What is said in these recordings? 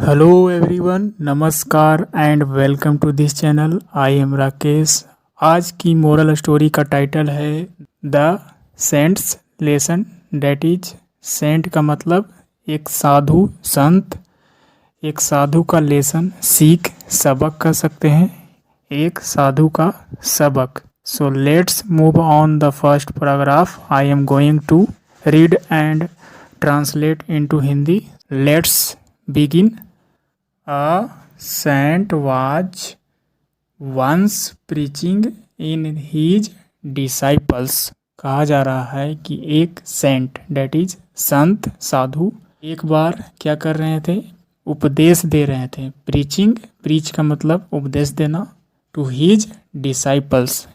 Hello everyone, नमस्कार and welcome to this channel. I am Rakesh. आज की मोरल स्टोरी का टाइटल है the saint's lesson. That is, saint का मतलब एक साधु, संत। एक साधु का लेसन सीख, सबक कह सकते हैं। एक साधु का सबक। So let's move on the first paragraph. I am going to read and translate into Hindi. Let's begin. A saint was once preaching in his disciples. कहा जा रहा है कि एक सेंट, डेट इज संत, साधु, एक बार क्या कर रहे थे? उपदेश दे रहे थे। प्रीचिंग, प्रीच का मतलब उपदेश देना। टू हिज डिसाइपल्स,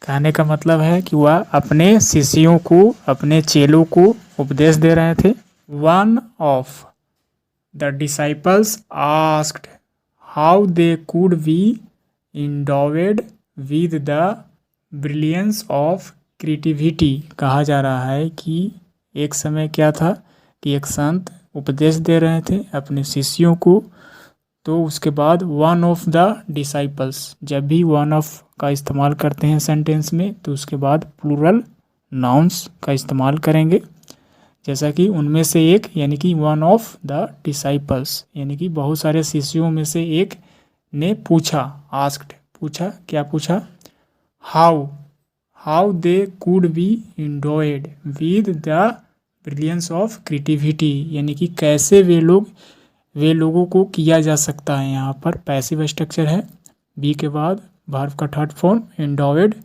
कहने का मतलब है कि वह अपने शिष्यों को, अपने चेलों को उपदेश दे रहे थे। One of the disciples asked how they could be endowed with the brilliance of creativity. कहा जा रहा है कि एक समय क्या था कि एक संत उपदेश दे रहे थे अपने शिष्यों को, तो उसके बाद वन ऑफ द डिसाइपल्स, जब भी वन ऑफ का इस्तेमाल करते हैं सेंटेंस में तो उसके बाद प्लूरल नाउन्स का इस्तेमाल करेंगे। जैसा कि उनमें से एक, यानी कि वन ऑफ द डिसाइपल्स, यानी कि बहुत सारे शिष्यों में से एक ने पूछा। आस्क्ड, पूछा, क्या पूछा? How they could be endowed with the brilliance of creativity, यानी कि कैसे वे लोगों को किया जा सकता है। यहाँ पर पैसिव स्ट्रक्चर है, बी के बाद वर्ब का थर्ड फॉर्म एंडोवेड,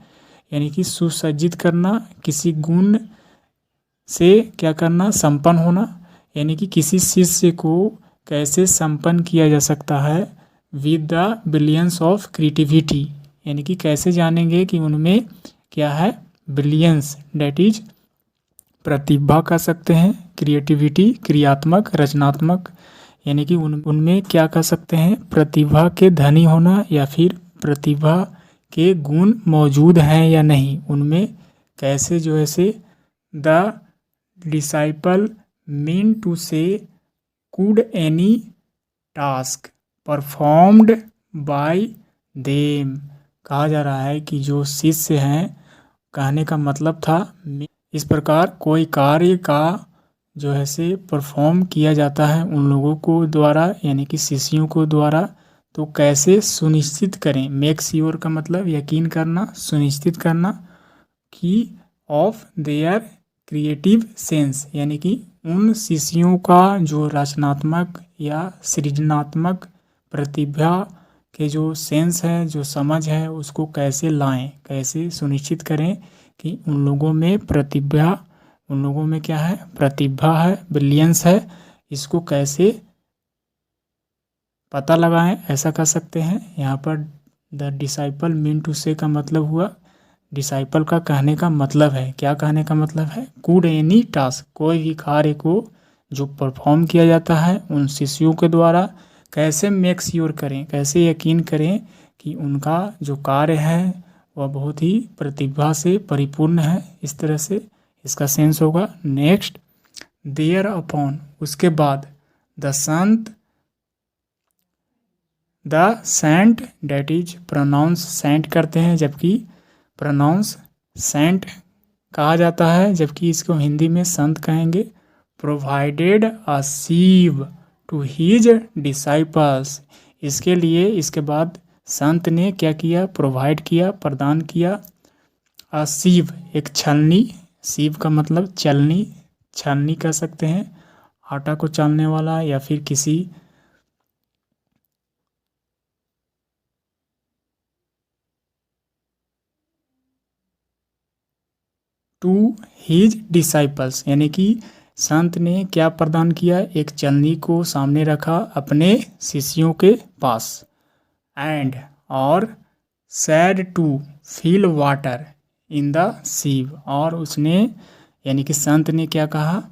यानी कि सुसज्जित करना, किसी गुण से क्या करना? संपन्न होना। यानी कि किसी शिष्य को कैसे संपन्न किया जा सकता है with the brilliance of creativity, यानी कि कैसे जानेंगे कि उनमें क्या है? ब्रिलियंस, डेट इज प्रतिभा कह सकते हैं। क्रिएटिविटी, क्रियात्मक, रचनात्मक, यानी कि उनमें क्या कह सकते हैं? प्रतिभा के धनी होना, या फिर प्रतिभा के गुण मौजूद हैं या नहीं उनमें, कैसे जो है से। द डिसाइपल मीन टू से could any task performed by them. कहा जा रहा है कि जो शिष्य हैं, कहने का मतलब था इस प्रकार कोई कार्य का जो है से परफॉर्म किया जाता है उन लोगों को द्वारा, यानी कि शिष्यों को द्वारा, तो कैसे सुनिश्चित करें? मेक श्योर का मतलब यकीन करना, सुनिश्चित करना, कि ऑफ देयर क्रिएटिव सेंस, यानी कि उन शिष्यों का जो रचनात्मक या सृजनात्मक प्रतिभा के जो सेंस है, जो समझ है, उसको कैसे लाएं, कैसे सुनिश्चित करें कि उन लोगों में प्रतिभा, उन लोगों में क्या है? प्रतिभा है, ब्रिलियंस है, इसको कैसे पता लगाएं, ऐसा कर सकते हैं। यहाँ पर द डिसाइपल मीन टू से का मतलब हुआ, डिसाइपल का कहने का मतलब है, क्या कहने का मतलब है? कुड एनी टास्क, कोई भी कार्य को जो परफॉर्म किया जाता है उन शिष्यों के द्वारा, कैसे मेक श्योर करें, कैसे यकीन करें कि उनका जो कार्य है वह बहुत ही प्रतिभा से परिपूर्ण है। इस तरह से इसका सेंस होगा। नेक्स्ट, देयर अपॉन, उसके बाद, द संत, the saint, that is pronounce saint करते हैं, जबकि प्रोनाउंस सेंट कहा जाता है, जबकि इसको हिंदी में संत कहेंगे। Provided a sieve to his disciples, इसके लिए इसके बाद संत ने क्या किया? प्रोवाइड किया, प्रदान किया। अ सीव, एक छलनी, सीव का मतलब चलनी, छलनी कह सकते हैं, आटा को चालने वाला, या फिर किसी टू हिज डिसाइपल्स, यानी कि संत ने क्या प्रदान किया? एक चलनी को सामने रखा अपने शिष्यों के पास। एंड, और said to fill water in the sieve, और उसने, यानी कि संत ने क्या कहा?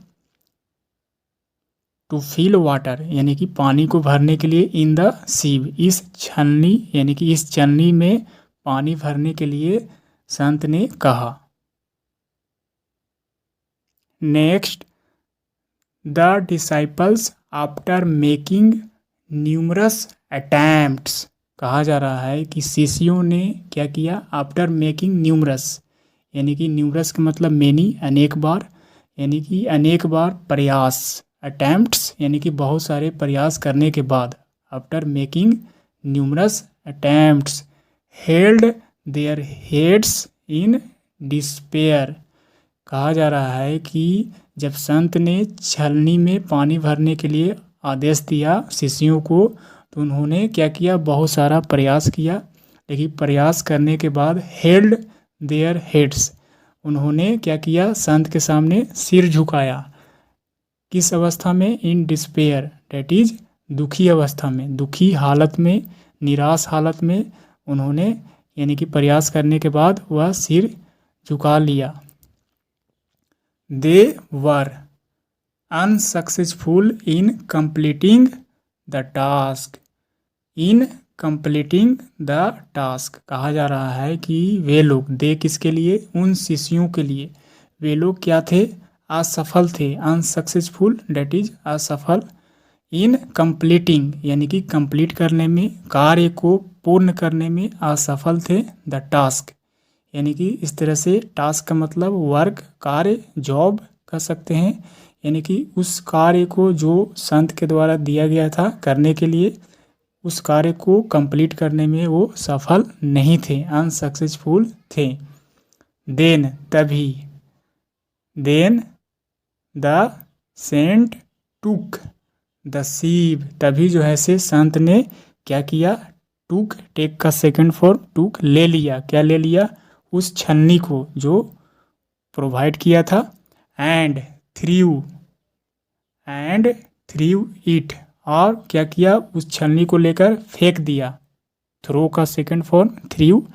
टू फील वाटर, यानी कि पानी को भरने के लिए, इन द सीव, इस छलनी, यानी कि इस चलनी में पानी भरने के लिए संत ने कहा। Next, the disciples after making numerous attempts, कहा जा रहा है कि शिष्यों ने क्या किया, आफ्टर मेकिंग न्यूमरस, यानी कि न्यूमरस का मतलब मेनी, अनेक बार, यानी कि अनेक बार प्रयास, अटैम्प्ट्स यानी कि बहुत सारे प्रयास करने के बाद, after making numerous attempts held their heads in despair, कहा जा रहा है कि जब संत ने छलनी में पानी भरने के लिए आदेश दिया शिष्यों को, तो उन्होंने क्या किया, बहुत सारा प्रयास किया, लेकिन प्रयास करने के बाद हेल्ड देयर हेड्स, उन्होंने क्या किया, संत के सामने सिर झुकाया। किस अवस्था में, इन डिस्पेयर, डेट इज दुखी अवस्था में, दुखी हालत में, निराश हालत में उन्होंने यानी कि प्रयास करने के बाद वह सिर झुका लिया। They were unsuccessful in completing the task, in completing the task, कहा जा रहा है कि वे लोग, दे किसके लिए, उन शिष्यों के लिए, वे लोग क्या थे, असफल थे, अनसक्सेसफुल डेट इज असफल, इन कंप्लीटिंग यानी कि कंप्लीट करने में, कार्य को पूर्ण करने में असफल थे, द टास्क यानी कि इस तरह से टास्क का मतलब वर्क, कार्य, जॉब कह सकते हैं, यानी कि उस कार्य को जो संत के द्वारा दिया गया था करने के लिए, उस कार्य को कंप्लीट करने में वो सफल नहीं थे, अनसक्सेसफुल थे। देन तभी, then the saint took the sieve, तभी जो है से संत ने क्या किया, टुक, टेक का सेकंड फॉर्म टुक, ले लिया, क्या ले लिया, उस छलनी को जो प्रोवाइड किया था, एंड थ्रीव इट, और क्या किया, उस छलनी को लेकर फेंक दिया, थ्रो का सेकंड फॉर्म थ्रीव,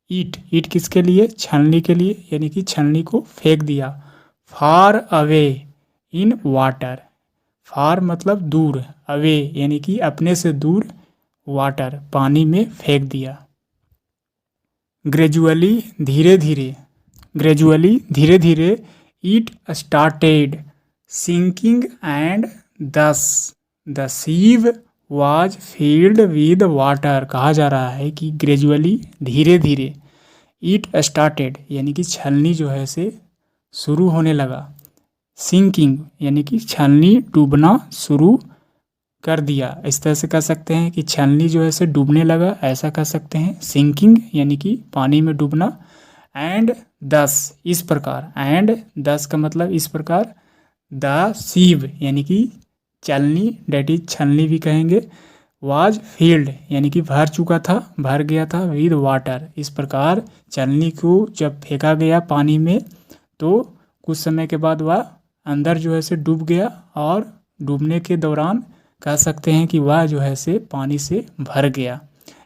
ईट किसके लिए, छलनी के लिए, यानी कि छलनी को फेंक दिया। फार अवे इन वाटर, फार मतलब दूर, अवे यानी कि अपने से दूर, वाटर पानी में फेंक दिया। ग्रेजुअली धीरे धीरे, ग्रेजुअली धीरे धीरे, इट स्टार्टेड सिंकिंग एंड दस the सीव was field with water, कहा जा रहा है कि ग्रेजुअली धीरे धीरे, इट स्टार्टेड यानी कि छलनी जो है से शुरू होने लगा, सिंकिंग यानी कि छलनी डूबना शुरू कर दिया, इस तरह से कह सकते हैं कि छलनी जो है से डूबने लगा, ऐसा कह सकते हैं, सिंकिंग यानी कि पानी में डूबना, एंड दस इस प्रकार, एंड दस का मतलब इस प्रकार, द सीव यानी कि चलनी डेट इज छलनी भी कहेंगे, वाज फील्ड यानी कि भर चुका था, भर गया था, विद वाटर, इस प्रकार चलनी को जब फेंका गया पानी में तो कुछ समय के बाद वह अंदर जो है से डूब गया, और डूबने के दौरान कह सकते हैं कि वह जो है से पानी से भर गया।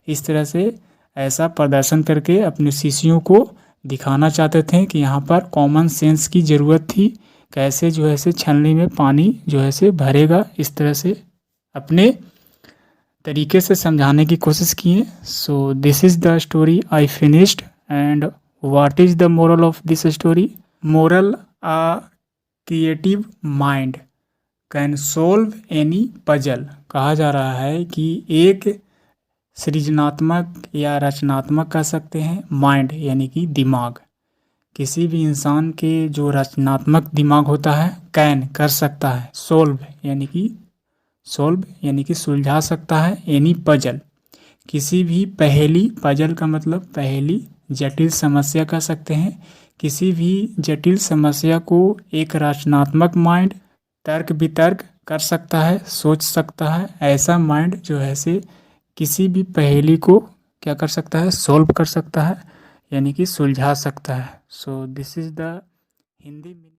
इस तरह से ऐसा प्रदर्शन करके अपने शिष्यों को दिखाना चाहते थे कि यहाँ पर कॉमन सेंस की ज़रूरत थी, कैसे जो है से छलनी में पानी जो है से भरेगा, इस तरह से अपने तरीके से समझाने की कोशिश किए। So this is the story I finished, and what is the moral of this story, moral, a creative mind can solve any puzzle, कहा जा रहा है कि एक सृजनात्मक या रचनात्मक कह सकते हैं, माइंड यानी कि दिमाग, किसी भी इंसान के जो रचनात्मक दिमाग होता है, कैन कर सकता है, सोल्व यानी कि सुलझा सकता है, एनी पजल किसी भी पहेली, पजल का मतलब पहेली, जटिल समस्या कह सकते हैं, किसी भी जटिल समस्या को एक रचनात्मक माइंड तर्क वितर्क कर सकता है, सोच सकता है, ऐसा माइंड जो है से किसी भी पहेली को क्या कर सकता है, सॉल्व कर सकता है, यानी कि सुलझा सकता है। So this is the Hindi